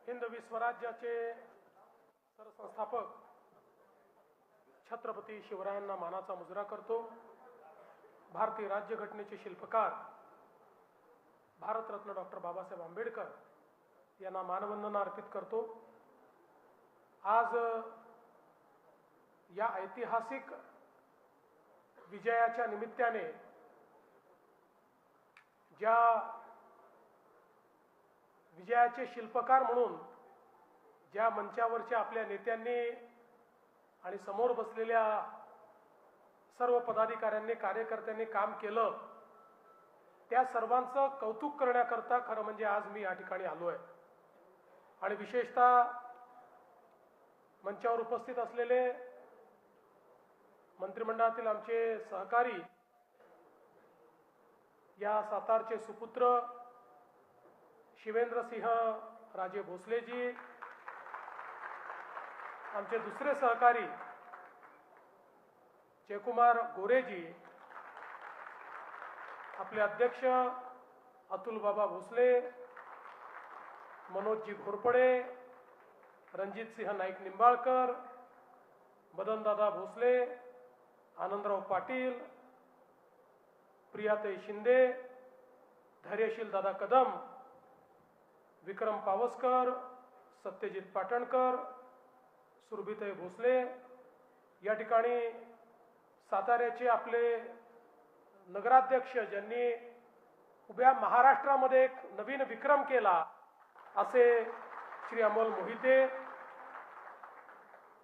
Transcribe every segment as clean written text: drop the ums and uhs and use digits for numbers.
हिंदवी स्वराज्याचे सरसंस्थापक छत्रपती शिवरायांना मानाचा मुजरा करतो। भारतीय राज्यघटनेचे शिल्पकार भारतरत्न डॉक्टर बाबासाहेब आंबेडकर यांना मानवंदना अर्पित करतो। आज या ऐतिहासिक विजयाच्या निमित्ताने ज्या विजयाचे शिल्पकार म्हणून ज्या मंचावरच्या आपल्या नेत्यांनी आणि समोर बसलेल्या सर्व पदाधिकाऱ्यांनी कार्यकर्त्यांनी काम केलं, त्या सर्वांचं कौतुक करण्याकरता खरं म्हणजे आज मी या ठिकाणी आलो आहे। आणि विशेषतः मंचावर उपस्थित असलेले मंत्रिमंडळातील आमचे सहकारी, या सातारचे सुपुत्र शिवेंद्रसिंह राजे भोसलेजी, आमचे दुसरे सहकारी जयकुमार गोरेजी, आपले अध्यक्ष अतुल बाबा भोसले, मनोजजी घोरपडे, रणजित सिंह नाईक निंबाळकर, मदनदादा भोसले, आनंदराव पाटील, प्रियाताई शिंदे, धैर्यशील दादा कदम, विक्रम पावसकर, सत्यजित पाटणकर, सुरभिताई भोसले, या ठिकाणी साताऱ्याचे आपले नगराध्यक्ष ज्यांनी उभ्या महाराष्ट्रामध्ये एक नवीन विक्रम केला असे श्री अमोल मोहिते,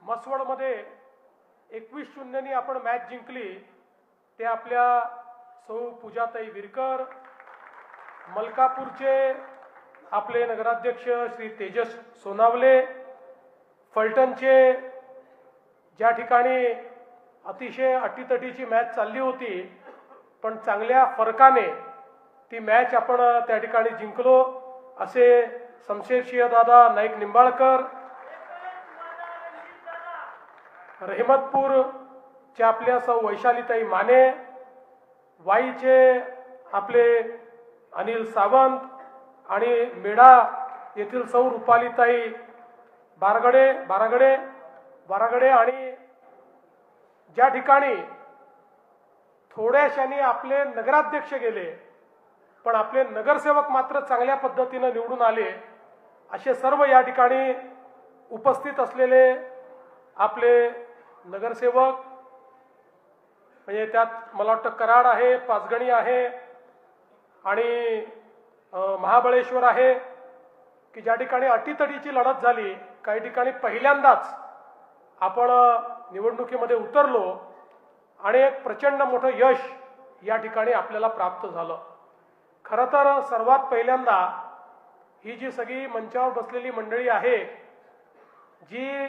मसवडमध्ये 21-0 आपण मॅच जिंकली ते आपल्या सौ पूजाताई विरकर, मलकापूरचे आपले नगराध्यक्ष श्री तेजस सोनावले, फलटणचे ज्या ठिकाणी अतिशय अटीतटीची मॅच चालली होती पण चांगल्या फरकाने ती मॅच आपण त्या ठिकाणी जिंकलो असे शमशेरसिंह दादा नाईक निंबाळकर, रहमतपूरचे आपल्या सौ वैशालीताई माने, वाईचे आपले अनिल सावंत आणि मेढा येथील सौ रुपालीताई बारागडे आणि ज्या ठिकाणी थोड्याशाने आपले नगराध्यक्ष गेले पण आपले नगरसेवक मात्र चांगल्या पद्धतीने निवडून आले असे सर्व या ठिकाणी उपस्थित असलेले आपले नगरसेवक, म्हणजे त्यात मला वाटतं कराड आहे, पाचगणी आहे आणि महाबळेश्वर आहे की ज्या ठिकाणी अटीतटीची लढत झाली, काही ठिकाणी पहिल्यांदाच आपण निवडणुकीमध्ये उतरलो आणि एक प्रचंड मोठं यश या ठिकाणी आपल्याला प्राप्त झालं। खरं तर सर्वात पहिल्यांदा ही जी सगळी मंचावर बसलेली मंडळी आहे जी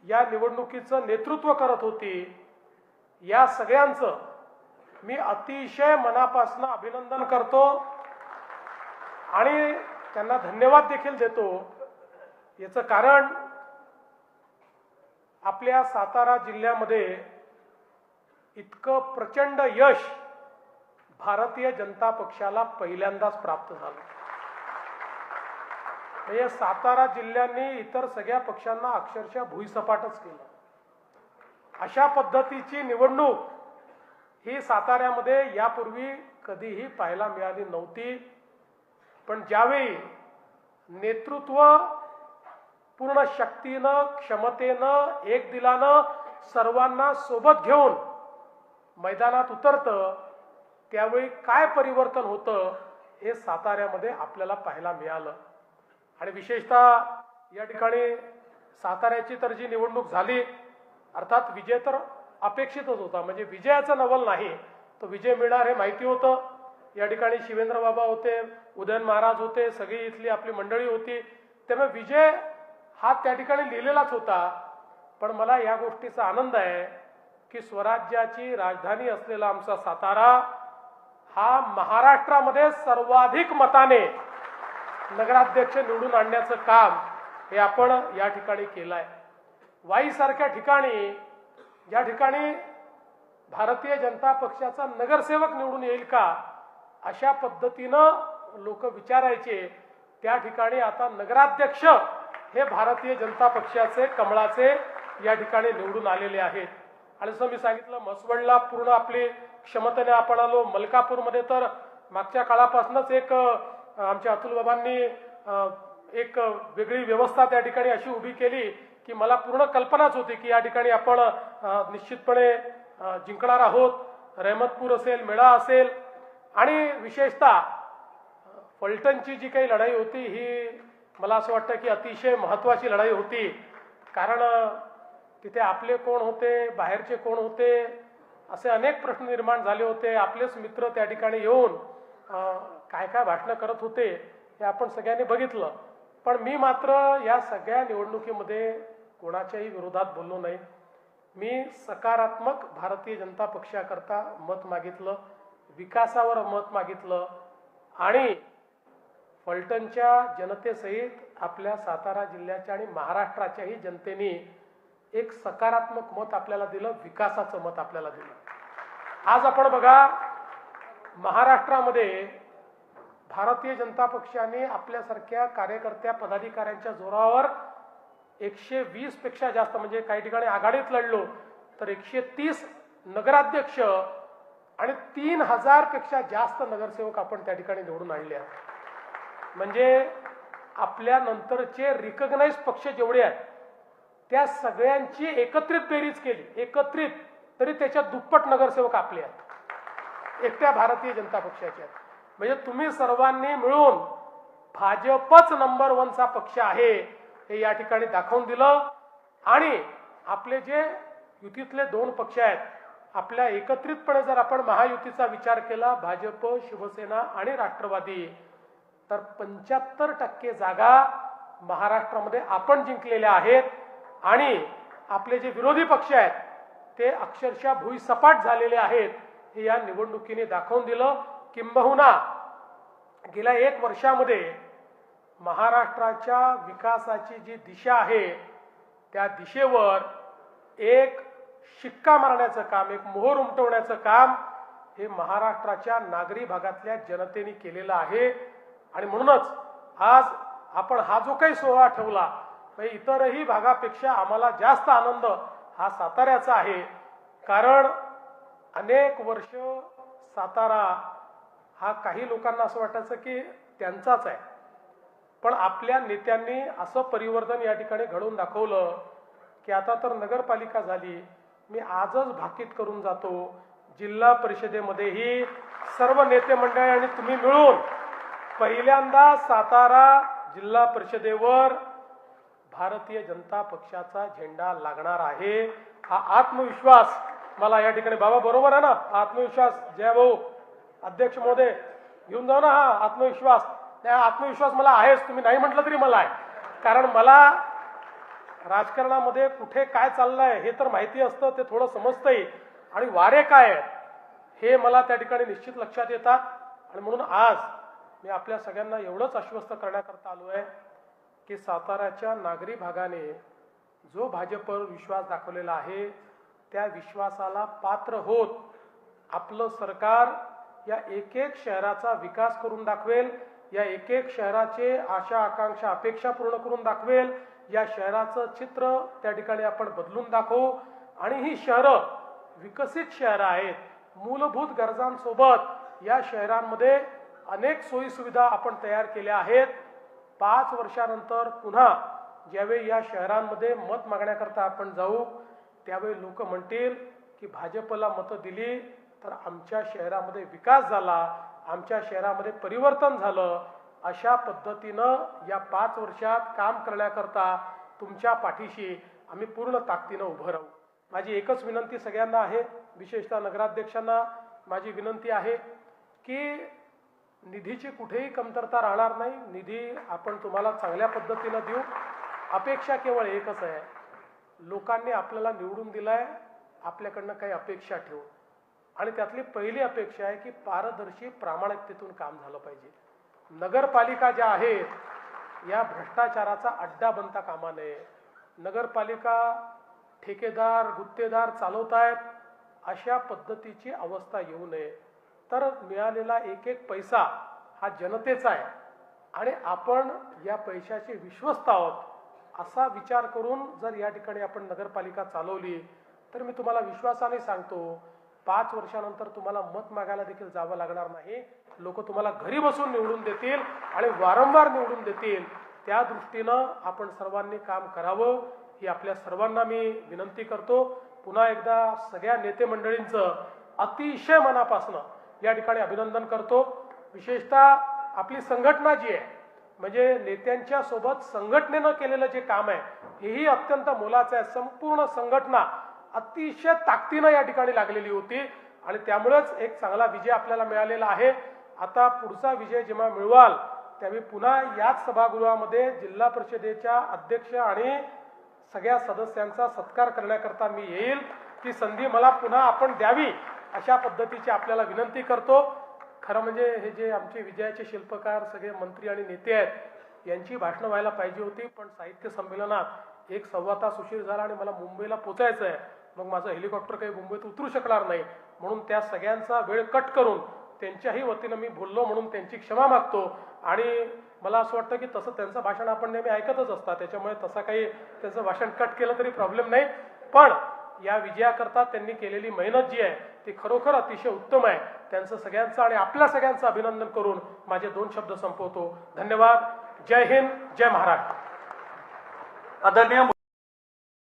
या निवडणुकीचं नेतृत्व करत होती, या सगळ्यांचं मी अतिशय मनापासून अभिनंदन करतो आणि त्यांना धन्यवाद देखील देतो। याचं कारण आपल्या सातारा जिल्ह्यामध्ये इतकं प्रचंड यश भारतीय जनता पक्षाला पहिल्यांदाच प्राप्त झालं। म्हणजे सातारा जिल्ह्याने इतर सगळ्या पक्षांना अक्षरशः भुईसपाटच केलं। अशा पद्धतीची निवडणूक ही साताऱ्यामध्ये यापूर्वी कधीही पाहायला मिळाली नव्हती। पण ज्यावेळी नेतृत्व पूर्ण शक्तीनं, क्षमतेनं, एक दिलानं सर्वांना सोबत घेऊन मैदानात उतरतं त्यावेळी काय परिवर्तन होतं हे साताऱ्यामध्ये आपल्याला पाहायला मिळालं। आणि विशेषतः या ठिकाणी साताऱ्याची तर जी निवडणूक झाली, अर्थात विजय तर अपेक्षितच होता, म्हणजे विजयाचं नवल नाही, तो विजय मिळणार हे माहिती होतं। या ठिकाणी शिवेंद्र बाबा होते, उदयन महाराज होते, सगळी इथली आपली मंडळी होती, त्यामुळे विजय हा त्या ठिकाणी लिहिलेलाच होता। पण मला या गोष्टीचा आनंद आहे की स्वराज्याची राजधानी असलेला आमचा सातारा हा महाराष्ट्रामध्ये सर्वाधिक मताने नगराध्यक्ष निवडून आणण्याचं काम हे आपण या ठिकाणी केलं आहे। वाईसारख्या ठिकाणी ज्या ठिकाणी भारतीय जनता पक्षाचा नगरसेवक निवडून येईल का अशा पद्धतीनं लोक विचारायचे, त्या ठिकाणी आता नगराध्यक्ष हे भारतीय जनता पक्षाचे कमळाचे या ठिकाणी निवडून आलेले आहेत. आणि जसं मी सांगितलं, म्हसवडला पूर्ण आपली क्षमतेने आपण आलो. मलकापूरमध्ये तर मागच्या काळापासूनच एक आमच्या अतुल बाबांनी एक वेगळी व्यवस्था त्या ठिकाणी अशी उभी केली की मला पूर्ण कल्पनाच होती की या ठिकाणी आपण निश्चितपणे जिंकणार आहोत. रहमतपूर असेल, मेळा असेल, आणि विशेषतः फलटणची जी काही लढाई होती ही मला असं वाटतं की अतिशय महत्त्वाची लढाई होती. कारण तिथे आपले कोण होते, बाहेरचे कोण होते, असे अनेक प्रश्न निर्माण झाले होते. आपलेच मित्र त्या ठिकाणी येऊन काय काय भाषणं करत होते हे आपण सगळ्यांनी बघितलं. पण मी मात्र या सगळ्या निवडणुकीमध्ये कोणाच्याही विरोधात बोललो नाही. मी सकारात्मक भारतीय जनता पक्षाकरता मत मागितलं, विकासावर मत मागितलं, आणि फलटणच्या जनतेसहित आपल्या सातारा जिल्ह्याच्या आणि महाराष्ट्राच्याही जनतेने एक सकारात्मक मत आपल्याला दिलं, विकासाचं मत आपल्याला दिलं. आज आपण बघा, महाराष्ट्रामध्ये भारतीय जनता पक्षाने आपल्यासारख्या कार्यकर्त्या पदाधिकाऱ्यांच्या जोरावर 120 पेक्षा जास्त, म्हणजे काही ठिकाणी आघाडीत लढलो तर 130 नगराध्यक्ष आणि 3000 पेक्षा जास्त नगरसेवक आपण त्या ठिकाणी निवडून आणले आहेत. म्हणजे आपल्या नंतरचे रिकग्नाइज पक्ष जेवढे आहेत त्या सगळ्यांची एकत्रित बेरीज केली, एकत्रित, तरी त्याच्यात दुप्पट नगरसेवक आपले आहेत, एकट्या भारतीय जनता पक्षाचे आहेत. म्हणजे तुम्ही सर्वांनी मिळून भाजपच नंबर 1चा पक्ष आहे हे या ठिकाणी दाखवून दिलं. आणि आपले जे युतीतले 2 पक्ष आहेत, आपल्या एकत्रितपणे जर आपण महायुतीचा विचार केला, भाजप, शिवसेना आणि राष्ट्रवादी, तर 75% जागा महाराष्ट्रामध्ये आपण जिंकलेल्या आहेत. आणि आपले जे विरोधी पक्ष आहेत ते अक्षरशः भुईसपाट झालेले आहेत हे या निवडणुकीने दाखवून दिलं. किंबहुना गेल्या 1 वर्षामध्ये महाराष्ट्राच्या विकासाची जी दिशा आहे त्या दिशेवर एक शिक्का मारण्याचं काम, एक मोहर उमटवण्याचं काम हे महाराष्ट्राच्या नागरी भागातल्या जनतेने केलेलं आहे. आणि म्हणूनच आज आपण हा जो काही सोहळा ठेवला, इतरही भागापेक्षा आम्हाला जास्त आनंद हा साताऱ्याचा आहे. कारण अनेक वर्ष सातारा हा काही लोकांना असं वाटायचं की त्यांचाच आहे, पण आपल्या नेत्यांनी असं परिवर्तन या ठिकाणी घडवून दाखवलं की आता तर नगरपालिका झाली. मी आजच भाकीत करून जातो, जिल्हा परिषदेमध्येही सर्व नेते मंडळी आणि तुम्ही मिळून पहिल्यांदा सातारा जिल्हा परिषदेवर भारतीय जनता पक्षाचा झेंडा लागणार आहे. हा आत्मविश्वास मला या ठिकाणी, बाबा बरोबर आहे ना, आत्मविश्वास, जय भाऊ अध्यक्ष महोदय घेऊन जाऊ ना, हा आत्मविश्वास. त्या आत्मविश्वास मला आहेच, तुम्ही नाही म्हटलं तरी मला आहे. कारण मला राजकारणामध्ये कुठे काय चाललंय हे तर माहिती असतं, ते थोडं समजतंही, आणि वारे काय आहेत हे मला त्या ठिकाणी निश्चित लक्षात येतात. आणि म्हणून आज मी आपल्या सगळ्यांना एवढंच आश्वस्त करण्याकरता आलो आहे की साताऱ्याच्या नागरी भागाने जो भाजपवर विश्वास दाखवलेला आहे त्या विश्वासाला पात्र होत आपलं सरकार या एक एक शहराचा विकास करून दाखवेल, या एक एक शहराचे आशा आकांक्षा अपेक्षा पूर्ण करून दाखवेल. या शहराचं चित्र त्या ठिकाणी आपण बदलून दाखवू. आणि ही शहरं विकसित शहरं आहेत, मूलभूत गरजांसोबत या शहरांमध्ये अनेक सोयी सुविधा आपण तयार केल्या आहेत. 5 वर्षानंतर पुन्हा ज्यावेळी या शहरांमध्ये मत मागण्याकरता आपण जाऊ त्यावेळी लोक म्हणतील की भाजपला मतं दिली तर आमच्या शहरामध्ये विकास झाला, आमच्या शहरामध्ये परिवर्तन झालं. अशा पद्धतीनं या 5 वर्षात काम करण्याकरता तुमच्या पाठीशी आम्ही पूर्ण ताकदीनं उभं राहू. माझी एकच विनंती सगळ्यांना आहे, विशेषतः नगराध्यक्षांना माझी विनंती आहे की निधीची कुठेही कमतरता राहणार नाही. निधी आपण तुम्हाला चांगल्या पद्धतीनं देऊ. अपेक्षा केवळ एकच आहे, लोकांनी आपल्याला निवडून दिलाय, आपल्याकडनं काही अपेक्षा ठेवू. आणि त्यातली पहिली अपेक्षा आहे की पारदर्शी प्रामाणिकतेतून काम झालं पाहिजे. नगरपालिका ज्या आहेत या भ्रष्टाचाराचा अड्डा बनता कामा नये. नगरपालिका ठेकेदार गुत्तेदार चालवतायत अशा पद्धतीची अवस्था येऊ नये. तर मिळालेला एक एक पैसा हा जनतेचा आहे आणि आपण या पैशाचे विश्वस्त आहोत. असा विचार करून जर या ठिकाणी आपण नगरपालिका चालवली तर मी तुम्हाला विश्वासाने सांगतो 5 वर्षानंतर तुम्हाला मत मागायला देखील जावं लागणार नाही. लोक तुम्हाला घरी बसून निवडून देतील आणि वारंवार निवडून देतील. त्या दृष्टीनं आपण सर्वांनी काम करावं ही आपल्या सर्वांना मी विनंती करतो. पुन्हा एकदा सगळ्या नेते मंडळींचं अतिशय मनापासून या ठिकाणी अभिनंदन करतो. विशेषतः आपली संघटना जी आहे म्हणजे नेत्यांच्या सोबत संघटनेनं केलेलं जे काम आहे हेही अत्यंत मोलाचं आहे. संपूर्ण संघटना अतिशय ताकदीनं या ठिकाणी लागलेली होती आणि त्यामुळेच एक चांगला विजय आपल्याला मिळालेला आहे. आता पुढचा विजय जेव्हा मिळवाल त्यावेळी पुन्हा याच सभागृहामध्ये जिल्हा परिषदेच्या अध्यक्ष आणि सगळ्या सदस्यांचा सत्कार करण्याकरता मी येईल. ती संधी मला पुन्हा आपण द्यावी अशा पद्धतीची आपल्याला विनंती करतो. खरं म्हणजे हे जे आमचे विजयाचे शिल्पकार सगळे मंत्री आणि नेते आहेत यांची भाषणं व्हायला पाहिजे होती, पण साहित्य संमेलनात 1-1.25 तास उशीर झाला आणि मला मुंबईला पोचायचं आहे. मग माझं हेलिकॉप्टर काही मुंबईत उतरू शकणार नाही, म्हणून त्या सगळ्यांचा वेळ कट करून त्यांच्याही वतीनं मी बोललो म्हणून त्यांची क्षमा मागतो. आणि मला असं वाटतं की तसं त्यांचं भाषण आपण नेहमी ऐकतच असतात, त्याच्यामुळे तसं काही त्यांचं भाषण कट केलं तरी प्रॉब्लेम नाही. पण या विजयाकरता त्यांनी केलेली मेहनत जी आहे ती खरोखर अतिशय उत्तम आहे. त्यांचं सगळ्यांचं आणि आपल्या सगळ्यांचं अभिनंदन करून माझे 2 शब्द संपवतो. धन्यवाद. जय हिंद, जय महाराष्ट्र. आदरणीय